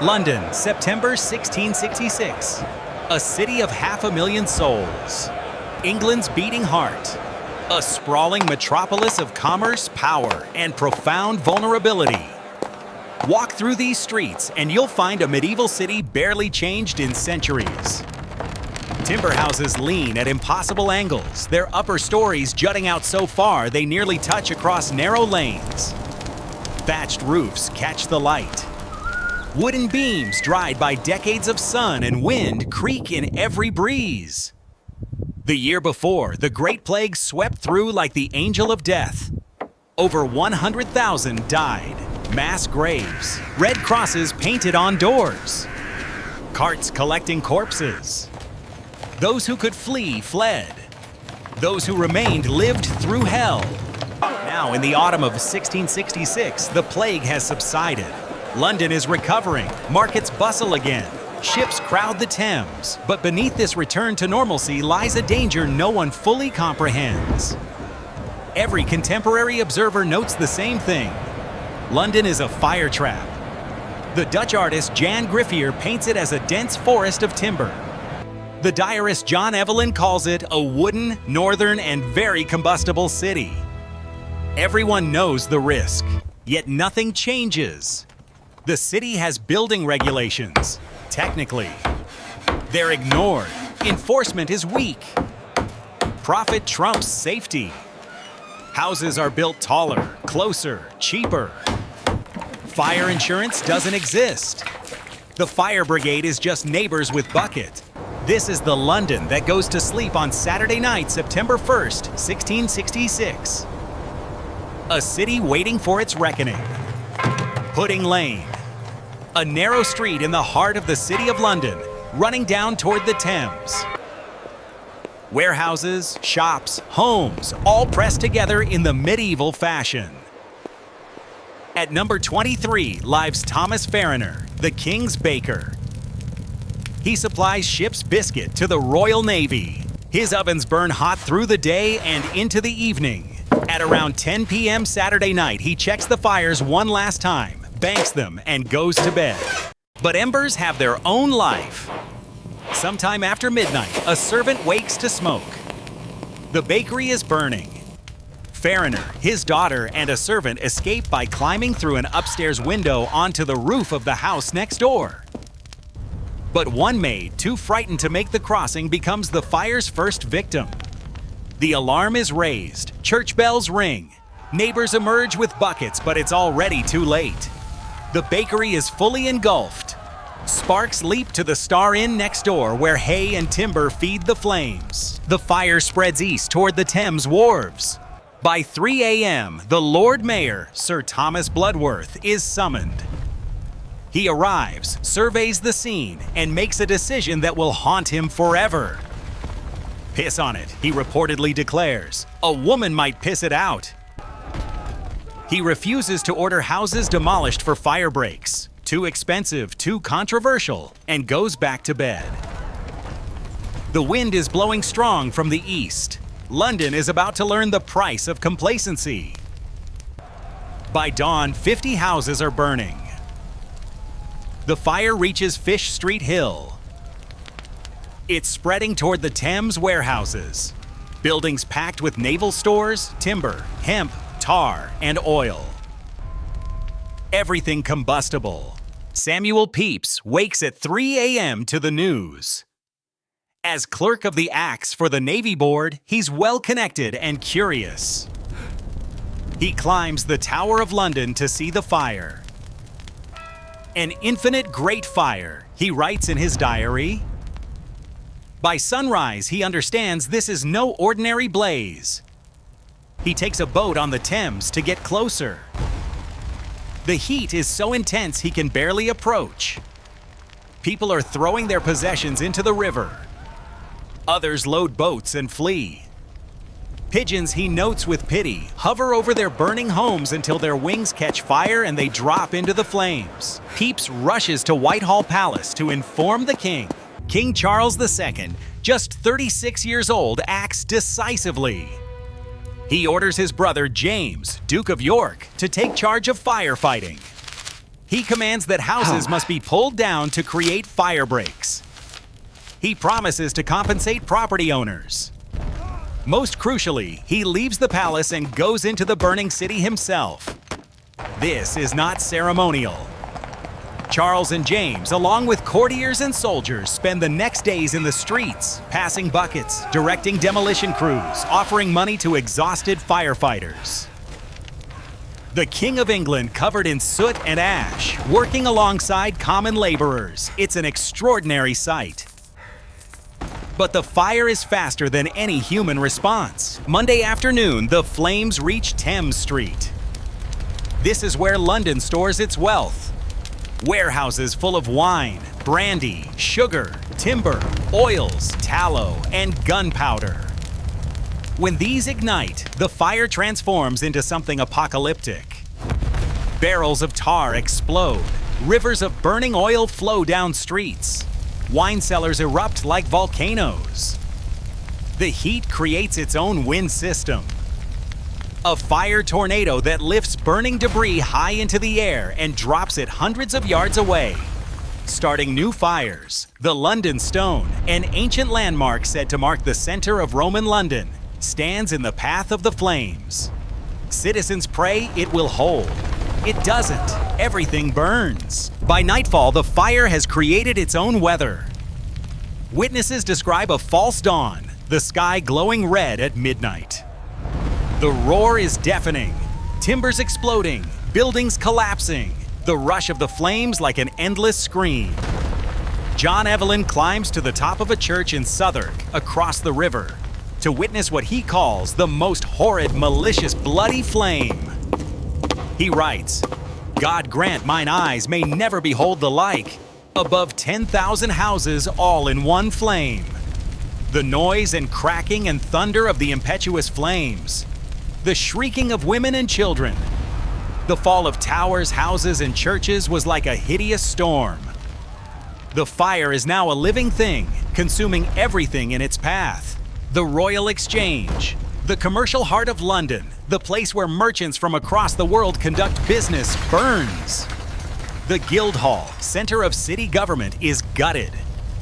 London, September 1666. A city of 500,000 souls. England's beating heart. A sprawling metropolis of commerce, power, and profound vulnerability. Walk through these streets and you'll find a medieval city barely changed in centuries. Timber houses lean at impossible angles, their upper stories jutting out so far they nearly touch across narrow lanes. Thatched roofs catch the light. Wooden beams dried by decades of sun and wind creak in every breeze. The year before, the Great Plague swept through like the angel of death. Over 100,000 died. Mass graves, red crosses painted on doors. Carts collecting corpses. Those who could flee fled. Those who remained lived through hell. Now, in the autumn of 1666, the plague has subsided. London is recovering, markets bustle again, ships crowd the Thames, but beneath this return to normalcy lies a danger no one fully comprehends. Every contemporary observer notes the same thing. London is a fire trap. The Dutch artist Jan Griffier paints it as a dense forest of timber. The diarist John Evelyn calls it a wooden, northern, and very combustible city. Everyone knows the risk, yet nothing changes. The city has building regulations. Technically, they're ignored. Enforcement is weak. Profit trumps safety. Houses are built taller, closer, cheaper. Fire insurance doesn't exist. The fire brigade is just neighbors with bucket. This is the London that goes to sleep on Saturday night, September 1st, 1666. A city waiting for its reckoning. Pudding Lane. A narrow street in the heart of the city of London, running down toward the Thames. Warehouses, shops, homes, all pressed together in the medieval fashion. At number 23 lives Thomas Farriner, the King's baker. He supplies ship's biscuit to the Royal Navy. His ovens burn hot through the day and into the evening. At around 10 p.m. Saturday night, he checks the fires one last time, banks them, and goes to bed. But embers have their own life. Sometime after midnight, a servant wakes to smoke. The bakery is burning. Farriner, his daughter, and a servant escape by climbing through an upstairs window onto the roof of the house next door. But one maid, too frightened to make the crossing, becomes the fire's first victim. The alarm is raised, church bells ring. Neighbors emerge with buckets, but it's already too late. The bakery is fully engulfed. Sparks leap to the Star Inn next door, where hay and timber feed the flames. The fire spreads east toward the Thames wharves. By 3 a.m., the Lord Mayor, Sir Thomas Bloodworth, is summoned. He arrives, surveys the scene, and makes a decision that will haunt him forever. Piss on it, he reportedly declares. A woman might piss it out. He refuses to order houses demolished for fire breaks. Too expensive, too controversial, and goes back to bed. The wind is blowing strong from the east. London is about to learn the price of complacency. By dawn, 50 houses are burning. The fire reaches Fish Street Hill. It's spreading toward the Thames warehouses. Buildings packed with naval stores, timber, hemp, tar, and oil. Everything combustible. Samuel Pepys wakes at 3 a.m. to the news. As clerk of the Acts for the Navy Board, he's well-connected and curious. He climbs the Tower of London to see the fire. An infinite great fire, he writes in his diary. By sunrise, he understands this is no ordinary blaze. He takes a boat on the Thames to get closer. The heat is so intense he can barely approach. People are throwing their possessions into the river. Others load boats and flee. Pigeons, he notes with pity, hover over their burning homes until their wings catch fire and they drop into the flames. Pepys rushes to Whitehall Palace to inform the king. King Charles II, just 36 years old, acts decisively. He orders his brother James, Duke of York, to take charge of firefighting. He commands that houses must be pulled down to create fire breaks. He promises to compensate property owners. Most crucially, he leaves the palace and goes into the burning city himself. This is not ceremonial. Charles and James, along with courtiers and soldiers, spend the next days in the streets, passing buckets, directing demolition crews, offering money to exhausted firefighters. The King of England covered in soot and ash, working alongside common laborers. It's an extraordinary sight. But the fire is faster than any human response. Monday afternoon, the flames reach Thames Street. This is where London stores its wealth. Warehouses full of wine, brandy, sugar, timber, oils, tallow, and gunpowder. When these ignite, the fire transforms into something apocalyptic. Barrels of tar explode, rivers of burning oil flow down streets. Wine cellars erupt like volcanoes. The heat creates its own wind system. A fire tornado that lifts burning debris high into the air and drops it hundreds of yards away. Starting new fires, the London Stone, an ancient landmark said to mark the center of Roman London, stands in the path of the flames. Citizens pray it will hold. It doesn't. Everything burns. By nightfall, the fire has created its own weather. Witnesses describe a false dawn, the sky glowing red at midnight. The roar is deafening, timbers exploding, buildings collapsing, the rush of the flames like an endless scream. John Evelyn climbs to the top of a church in Southwark, across the river, to witness what he calls the most horrid, malicious, bloody flame. He writes, "God grant mine eyes may never behold the like, above 10,000 houses all in one flame. The noise and cracking and thunder of the impetuous flames, the shrieking of women and children. The fall of towers, houses, and churches was like a hideous storm. The fire is now a living thing, consuming everything in its path. The Royal Exchange, the commercial heart of London, the place where merchants from across the world conduct business, burns. The Guildhall, center of city government, is gutted.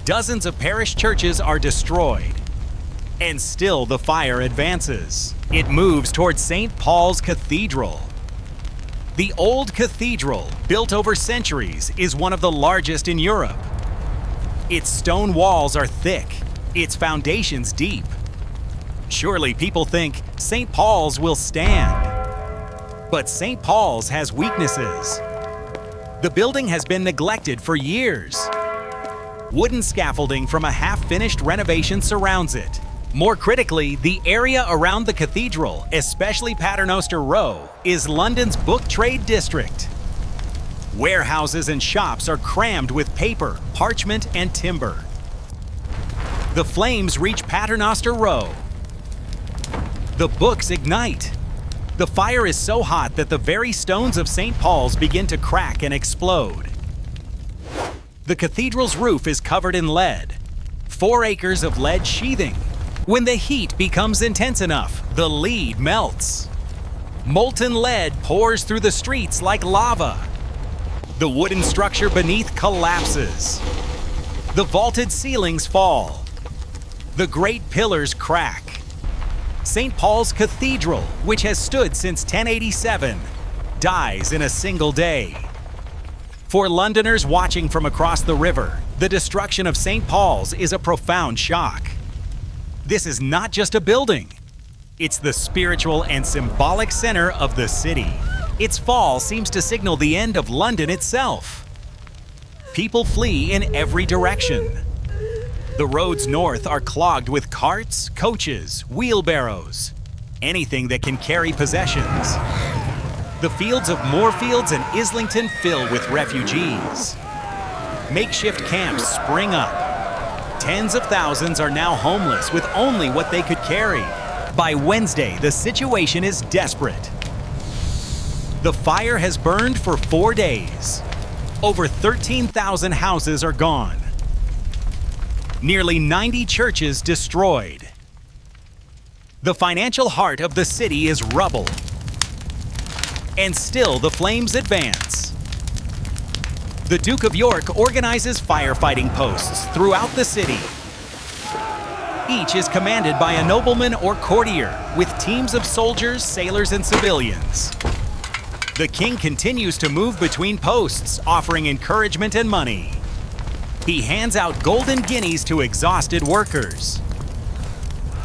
Dozens of parish churches are destroyed. And still the fire advances. It moves towards St. Paul's Cathedral. The old cathedral, built over centuries, is one of the largest in Europe. Its stone walls are thick, its foundations deep. Surely people think St. Paul's will stand. But St. Paul's has weaknesses. The building has been neglected for years. Wooden scaffolding from a half-finished renovation surrounds it. More critically, the area around the cathedral, especially Paternoster Row, is London's book trade district. Warehouses and shops are crammed with paper, parchment, and timber. The flames reach Paternoster Row. The books ignite. The fire is so hot that the very stones of St. Paul's begin to crack and explode. The cathedral's roof is covered in lead. 4 acres of lead sheathing. When the heat becomes intense enough, the lead melts. Molten lead pours through the streets like lava. The wooden structure beneath collapses. The vaulted ceilings fall. The great pillars crack. St. Paul's Cathedral, which has stood since 1087, dies in a single day. For Londoners watching from across the river, the destruction of St. Paul's is a profound shock. This is not just a building. It's the spiritual and symbolic center of the city. Its fall seems to signal the end of London itself. People flee in every direction. The roads north are clogged with carts, coaches, wheelbarrows, anything that can carry possessions. The fields of Moorfields and Islington fill with refugees. Makeshift camps spring up. Tens of thousands are now homeless with only what they could carry. By Wednesday, the situation is desperate. The fire has burned for 4 days. Over 13,000 houses are gone. Nearly 90 churches destroyed. The financial heart of the city is rubble. And still the flames advance. The Duke of York organizes firefighting posts throughout the city. Each is commanded by a nobleman or courtier, with teams of soldiers, sailors, and civilians. The king continues to move between posts, offering encouragement and money. He hands out golden guineas to exhausted workers.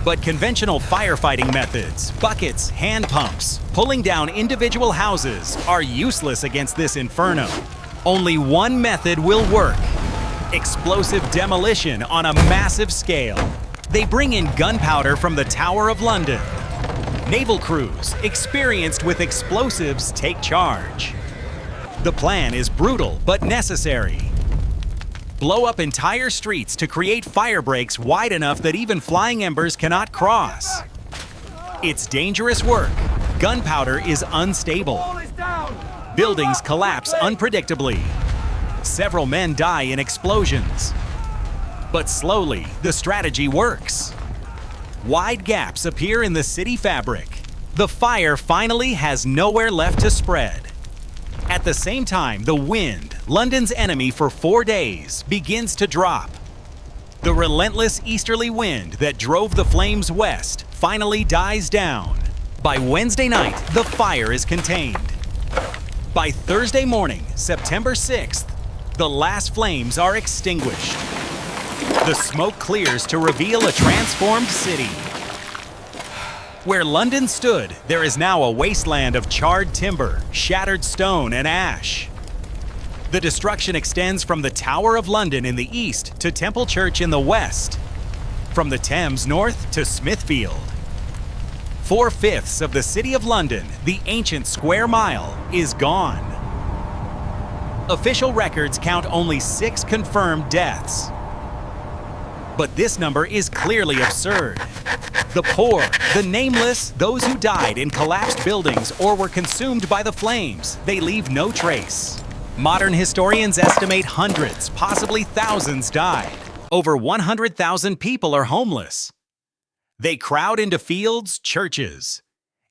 But conventional firefighting methods, buckets, hand pumps, pulling down individual houses, are useless against this inferno. Only one method will work: explosive demolition on a massive scale. They bring in gunpowder from the Tower of London. Naval crews, experienced with explosives, take charge. The plan is brutal but necessary. Blow up entire streets to create fire breaks wide enough that even flying embers cannot cross. It's dangerous work. Gunpowder is unstable. Buildings collapse unpredictably. Several men die in explosions. But slowly, the strategy works. Wide gaps appear in the city fabric. The fire finally has nowhere left to spread. At the same time, the wind, London's enemy for 4 days, begins to drop. The relentless easterly wind that drove the flames west finally dies down. By Wednesday night, the fire is contained. By Thursday morning, September 6th, the last flames are extinguished. The smoke clears to reveal a transformed city. Where London stood, there is now a wasteland of charred timber, shattered stone, and ash. The destruction extends from the Tower of London in the east to Temple Church in the west, from the Thames north to Smithfield. 4/5 of the City of London, the ancient square mile, is gone. Official records count only 6 confirmed deaths. But this number is clearly absurd. The poor, the nameless, those who died in collapsed buildings or were consumed by the flames, they leave no trace. Modern historians estimate hundreds, possibly thousands died. Over 100,000 people are homeless. They crowd into fields, churches,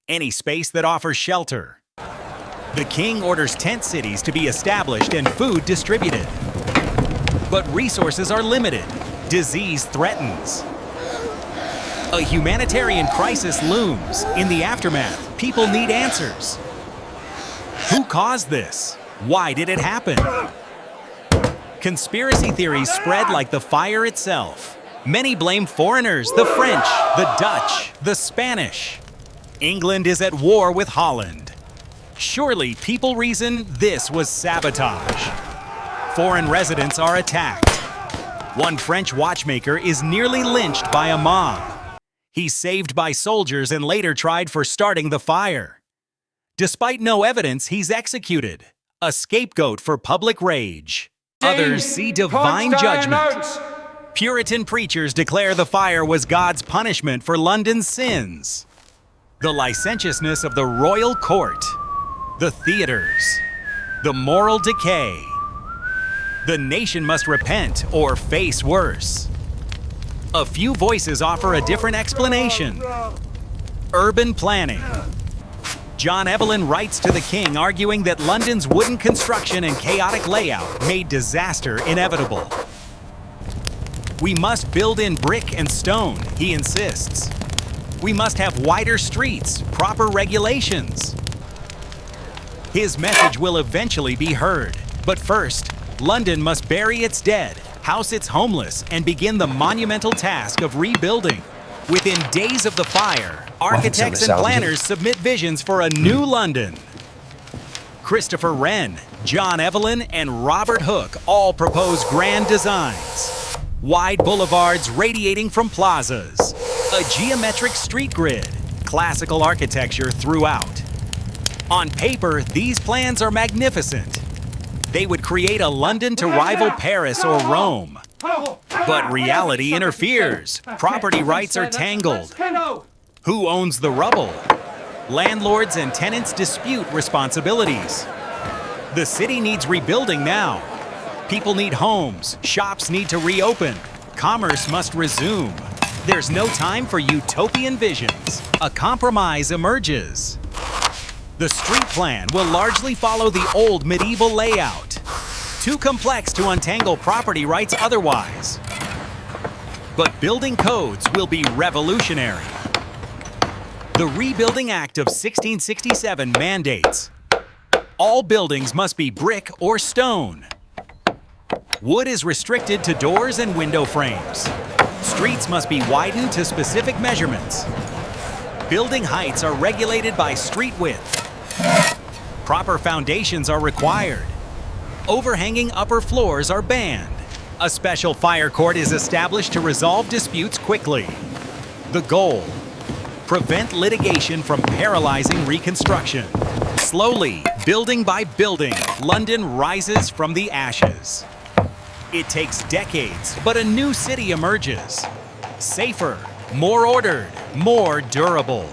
any space that offers shelter. The king orders tent cities to be established and food distributed. But resources are limited. Disease threatens. A humanitarian crisis looms. In the aftermath, people need answers. Who caused this? Why did it happen? Conspiracy theories spread like the fire itself. Many blame foreigners, the French, the Dutch, the Spanish. England is at war with Holland. Surely people reason this was sabotage. Foreign residents are attacked. One French watchmaker is nearly lynched by a mob. He's saved by soldiers and later tried for starting the fire. Despite no evidence, he's executed, a scapegoat for public rage. Others see divine judgment. Puritan preachers declare the fire was God's punishment for London's sins. The licentiousness of the royal court, the theaters, the moral decay. The nation must repent or face worse. A few voices offer a different explanation. Urban planning. John Evelyn writes to the king arguing that London's wooden construction and chaotic layout made disaster inevitable. We must build in brick and stone, he insists. We must have wider streets, proper regulations. His message will eventually be heard, but first, London must bury its dead, house its homeless, and begin the monumental task of rebuilding. Within days of the fire, architects and planners submit visions for a new London. Christopher Wren, John Evelyn, and Robert Hooke all propose grand designs. Wide boulevards radiating from plazas, a geometric street grid, classical architecture throughout. On paper, these plans are magnificent. They would create a London to rival Paris or Rome. But reality interferes. Property rights are tangled. Who owns the rubble? Landlords and tenants dispute responsibilities. The city needs rebuilding now. People need homes. Shops need to reopen. Commerce must resume. There's no time for utopian visions. A compromise emerges. The street plan will largely follow the old medieval layout. too complex to untangle property rights otherwise. But building codes will be revolutionary. The Rebuilding Act of 1667 mandates all buildings must be brick or stone. Wood is restricted to doors and window frames. Streets must be widened to specific measurements. Building heights are regulated by street width. Proper foundations are required. Overhanging upper floors are banned. A special fire court is established to resolve disputes quickly. The goal: prevent litigation from paralyzing reconstruction. Slowly, building by building, London rises from the ashes. It takes decades, but a new city emerges. Safer, more ordered, more durable.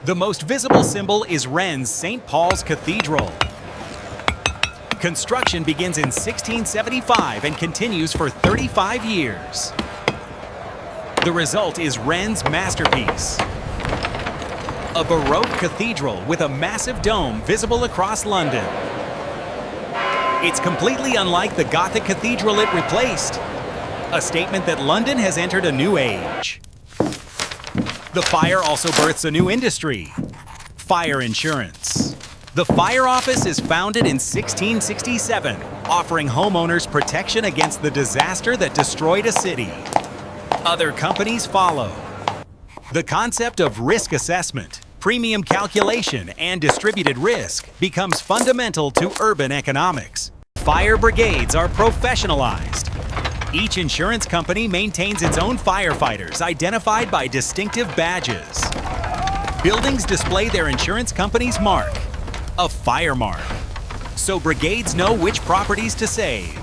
The most visible symbol is Rennes' St. Paul's Cathedral. Construction begins in 1675 and continues for 35 years. The result is Rennes' masterpiece. A Baroque cathedral with a massive dome visible across London. It's completely unlike the Gothic cathedral it replaced. A statement that London has entered a new age. The fire also births a new industry: fire insurance. The fire office is founded in 1667, offering homeowners protection against the disaster that destroyed a city. Other companies follow. The concept of risk assessment, premium calculation, and distributed risk becomes fundamental to urban economics. Fire brigades are professionalized. Each insurance company maintains its own firefighters identified by distinctive badges. Buildings display their insurance company's mark, a fire mark, so brigades know which properties to save.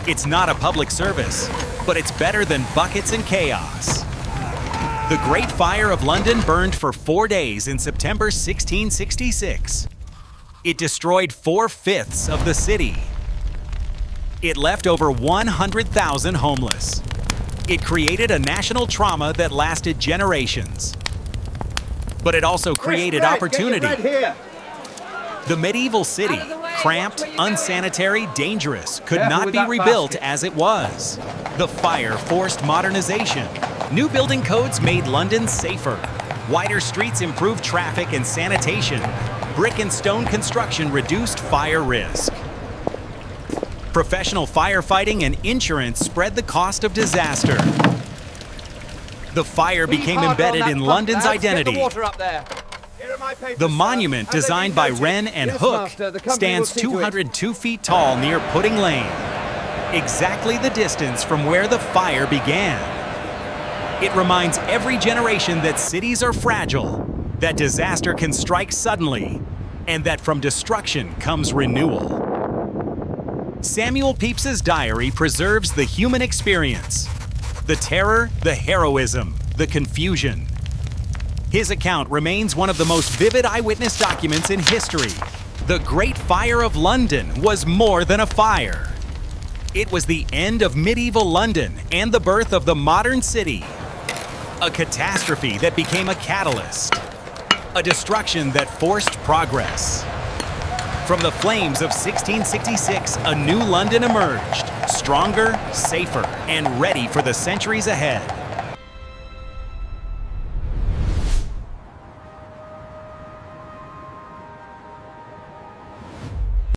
It's not a public service, but it's better than buckets and chaos. The Great Fire of London burned for 4 days in September 1666. It destroyed 4/5 of the city. It left over 100,000 homeless. It created a national trauma that lasted generations. But it also created opportunity. The medieval city, cramped, unsanitary, dangerous, could not be rebuilt as it was. The fire forced modernization. New building codes made London safer. Wider streets improved traffic and sanitation. Brick and stone construction reduced fire risk. Professional firefighting and insurance spread the cost of disaster. The fire became embedded in London's identity. The monument, designed by Wren and Hook, stands 202 feet tall near Pudding Lane, exactly the distance from where the fire began. It reminds every generation that cities are fragile, that disaster can strike suddenly, and that from destruction comes renewal. Samuel Pepys's diary preserves the human experience, the terror, the heroism, the confusion. His account remains one of the most vivid eyewitness documents in history. The Great Fire of London was more than a fire. It was the end of medieval London and the birth of the modern city. A catastrophe that became a catalyst. A destruction that forced progress. From the flames of 1666, a new London emerged, stronger, safer, and ready for the centuries ahead.